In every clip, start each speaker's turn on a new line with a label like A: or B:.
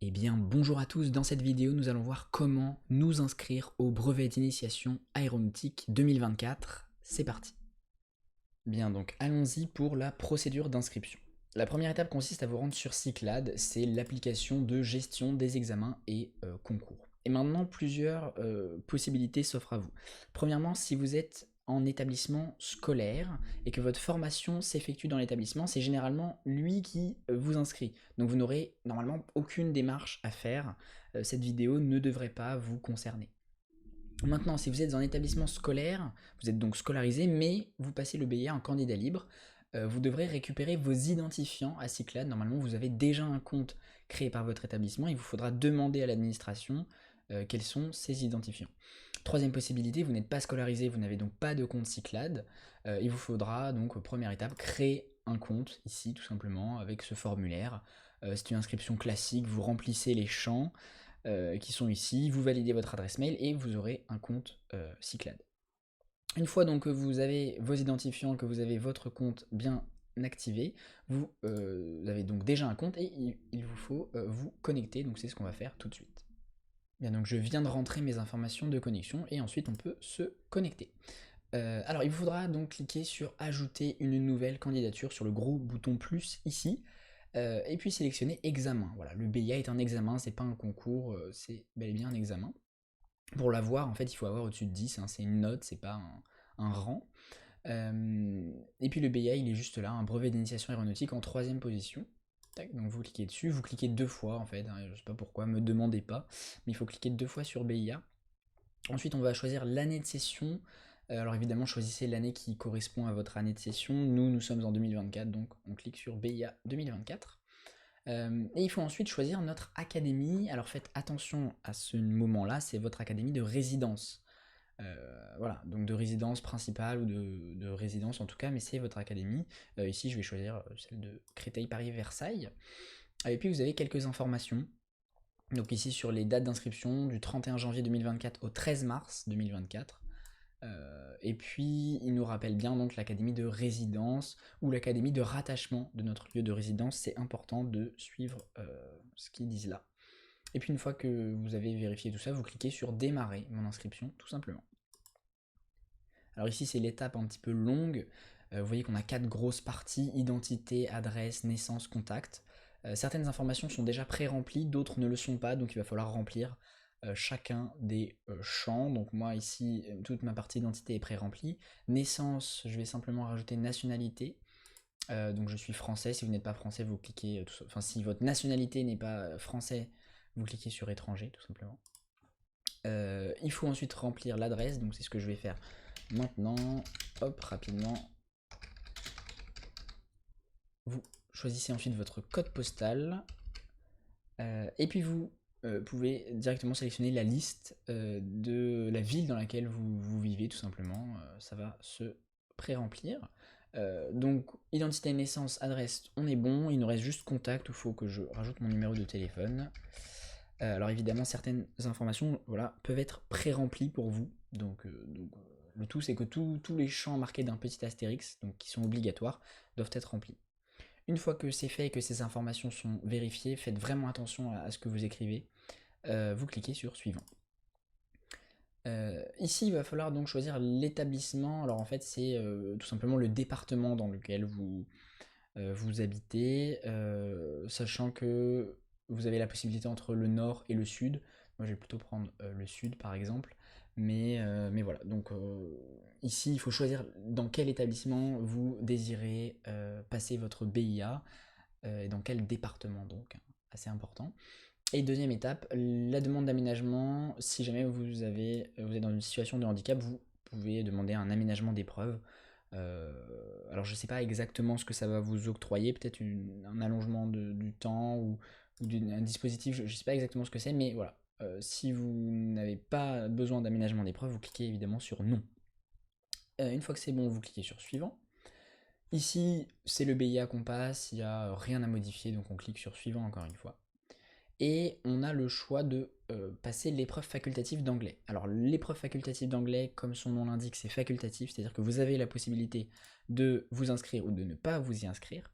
A: Eh bien, bonjour à tous, dans cette vidéo, nous allons voir comment nous inscrire au brevet d'initiation aéronautique 2024. C'est parti. Bien, donc allons-y pour la procédure d'inscription. La première étape consiste à vous rendre sur Cyclades, c'est l'application de gestion des examens et concours. Et maintenant, plusieurs possibilités s'offrent à vous. Premièrement, si vous êtes en établissement scolaire et que votre formation s'effectue dans l'établissement, c'est généralement lui qui vous inscrit. Donc vous n'aurez normalement aucune démarche à faire. Cette vidéo ne devrait pas vous concerner. Maintenant, si vous êtes en établissement scolaire, vous êtes donc scolarisé, mais vous passez le BIA en candidat libre, vous devrez récupérer vos identifiants à Cyclades. Normalement, vous avez déjà un compte créé par votre établissement. Il vous faudra demander à l'administration quels sont ces identifiants. Troisième possibilité, vous n'êtes pas scolarisé, vous n'avez donc pas de compte Cyclades. Il vous faudra donc, première étape, créer un compte ici, tout simplement, avec ce formulaire. C'est une inscription classique, vous remplissez les champs qui sont ici, vous validez votre adresse mail et vous aurez un compte Cyclades. Une fois donc que vous avez vos identifiants, que vous avez votre compte bien activé, vous avez donc déjà un compte et il vous faut vous connecter, donc c'est ce qu'on va faire tout de suite. Bien, donc je viens de rentrer mes informations de connexion et ensuite on peut se connecter. Alors il vous faudra donc cliquer sur ajouter une nouvelle candidature sur le gros bouton plus ici. Et puis sélectionner examen. Voilà, le BIA est un examen, c'est pas un concours, c'est bel et bien un examen. Pour l'avoir, en fait, il faut avoir au-dessus de 10, hein, c'est une note, c'est pas un rang. Et puis le BIA, il est juste là, un brevet d'initiation aéronautique en 3ème position. Tac, donc vous cliquez dessus, vous cliquez 2 fois en fait, hein, je sais pas pourquoi, me demandez pas, mais il faut cliquer 2 fois sur BIA. Ensuite, on va choisir l'année de session. Alors évidemment, choisissez l'année qui correspond à votre année de session. Nous sommes en 2024, donc on clique sur BIA 2024. Et il faut ensuite choisir notre académie. Alors faites attention à ce moment-là, c'est votre académie de résidence. Voilà, donc de résidence principale ou de résidence en tout cas, mais c'est votre académie. Ici, je vais choisir celle de Créteil-Paris-Versailles. Et puis vous avez quelques informations. Donc ici sur les dates d'inscription du 31 janvier 2024 au 13 mars 2024. Et puis il nous rappelle bien donc l'académie de résidence ou l'académie de rattachement de notre lieu de résidence. C'est important de suivre ce qu'ils disent là. Et puis une fois que vous avez vérifié tout ça, vous cliquez sur démarrer mon inscription tout simplement. Alors ici c'est l'étape un petit peu longue. Vous voyez qu'on a 4 grosses parties: identité, adresse, naissance, contact. Certaines informations sont déjà pré-remplies, d'autres ne le sont pas, donc il va falloir remplir chacun des champs. Donc moi ici, toute ma partie identité est pré-remplie. Naissance, je vais simplement rajouter nationalité. Donc je suis français. Si vous n'êtes pas français, vous cliquez, enfin si votre nationalité n'est pas français, vous cliquez sur étranger tout simplement. Il faut ensuite remplir l'adresse, donc c'est ce que je vais faire maintenant. Hop, rapidement. Vous choisissez ensuite votre code postal. Et puis vous pouvez directement sélectionner la liste de la ville dans laquelle vous vivez, tout simplement. Ça va se pré-remplir. Donc, identité, naissance, adresse, on est bon. Il nous reste juste contact, où il faut que je rajoute mon numéro de téléphone. Alors évidemment, certaines informations peuvent être pré-remplies pour vous. Donc le tout, c'est que tous les champs marqués d'un petit astérix, donc qui sont obligatoires, doivent être remplis. Une fois que c'est fait et que ces informations sont vérifiées, faites vraiment attention à ce que vous écrivez. Vous cliquez sur suivant. Ici, il va falloir donc choisir l'établissement. Alors en fait, c'est tout simplement le département dans lequel vous habitez, sachant que vous avez la possibilité entre le nord et le sud. Moi, je vais plutôt prendre le sud, par exemple. Mais voilà, donc ici, il faut choisir dans quel établissement vous désirez passer votre BIA, et dans quel département, donc, assez important. Et deuxième étape, la demande d'aménagement. Si jamais vous êtes dans une situation de handicap, vous pouvez demander un aménagement d'épreuve. Alors je ne sais pas exactement ce que ça va vous octroyer, peut-être un allongement du temps ou un dispositif, je ne sais pas exactement ce que c'est, mais voilà. Si vous n'avez pas besoin d'aménagement d'épreuve, vous cliquez évidemment sur non. Une fois que c'est bon, vous cliquez sur suivant. Ici, c'est le BIA qu'on passe, il n'y a rien à modifier, donc on clique sur suivant encore une fois. Et on a le choix de passer l'épreuve facultative d'anglais. Alors l'épreuve facultative d'anglais, comme son nom l'indique, c'est facultatif, c'est-à-dire que vous avez la possibilité de vous inscrire ou de ne pas vous y inscrire.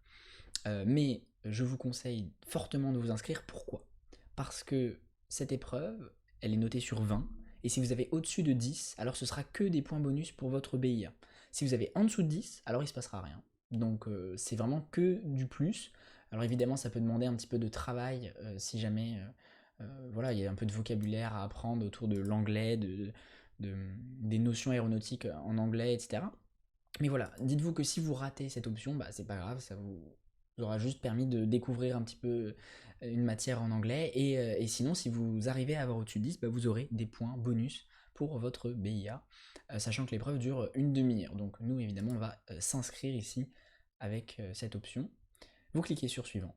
A: Mais je vous conseille fortement de vous inscrire. Pourquoi ? parce que cette épreuve, elle est notée sur 20, et si vous avez au-dessus de 10, alors ce sera que des points bonus pour votre BIA. Si vous avez en dessous de 10, alors il ne se passera rien. Donc c'est vraiment que du plus. Alors évidemment, ça peut demander un petit peu de travail si jamais voilà, il y a un peu de vocabulaire à apprendre autour de l'anglais, des notions aéronautiques en anglais, etc. Mais voilà, dites-vous que si vous ratez cette option, bah c'est pas grave, ça vous aura juste permis de découvrir un petit peu une matière en anglais. Et sinon, si vous arrivez à avoir au-dessus de 10, bah vous aurez des points bonus pour votre BIA, sachant que l'épreuve dure une demi-heure. Donc nous, évidemment, on va s'inscrire ici avec cette option. Vous cliquez sur suivant.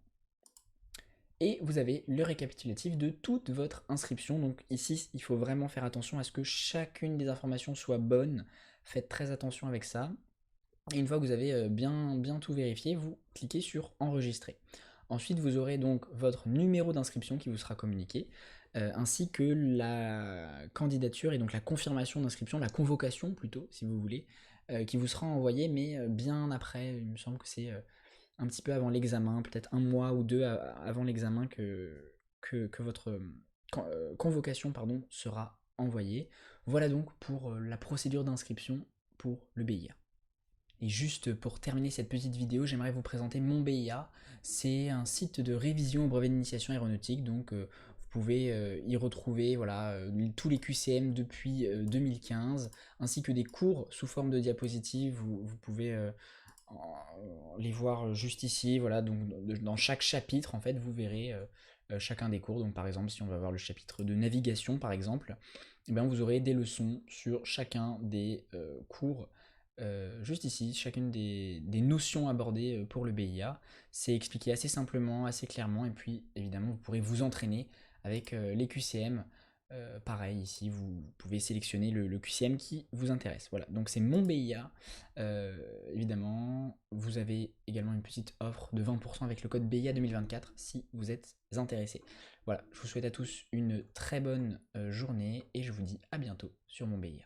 A: Et vous avez le récapitulatif de toute votre inscription. Donc ici, il faut vraiment faire attention à ce que chacune des informations soit bonne. Faites très attention avec ça. Et une fois que vous avez bien tout vérifié, vous cliquez sur enregistrer. Ensuite, vous aurez donc votre numéro d'inscription qui vous sera communiqué, ainsi que la candidature et donc la confirmation d'inscription, la convocation plutôt, si vous voulez, qui vous sera envoyée, mais bien après. Il me semble que c'est un petit peu avant l'examen, peut-être un mois ou deux avant l'examen que votre convocation sera envoyée. Voilà donc pour la procédure d'inscription pour le BIA. Et juste pour terminer cette petite vidéo, j'aimerais vous présenter mon BIA. C'est un site de révision au brevet d'initiation aéronautique, donc vous pouvez y retrouver voilà, tous les QCM depuis 2015, ainsi que des cours sous forme de diapositives. Vous pouvez les voir juste ici. Voilà, donc dans chaque chapitre, en fait, vous verrez chacun des cours. Donc par exemple, si on va voir le chapitre de navigation, par exemple, eh bien, vous aurez des leçons sur chacun des cours. Juste ici, chacune des notions abordées pour le BIA, c'est expliqué assez simplement, assez clairement, et puis évidemment vous pourrez vous entraîner avec les QCM. Pareil, ici vous pouvez sélectionner le QCM qui vous intéresse. Voilà, donc c'est mon BIA. Évidemment, vous avez également une petite offre de 20% avec le code BIA 2024 si vous êtes intéressé. Voilà, je vous souhaite à tous une très bonne journée et je vous dis à bientôt sur mon BIA.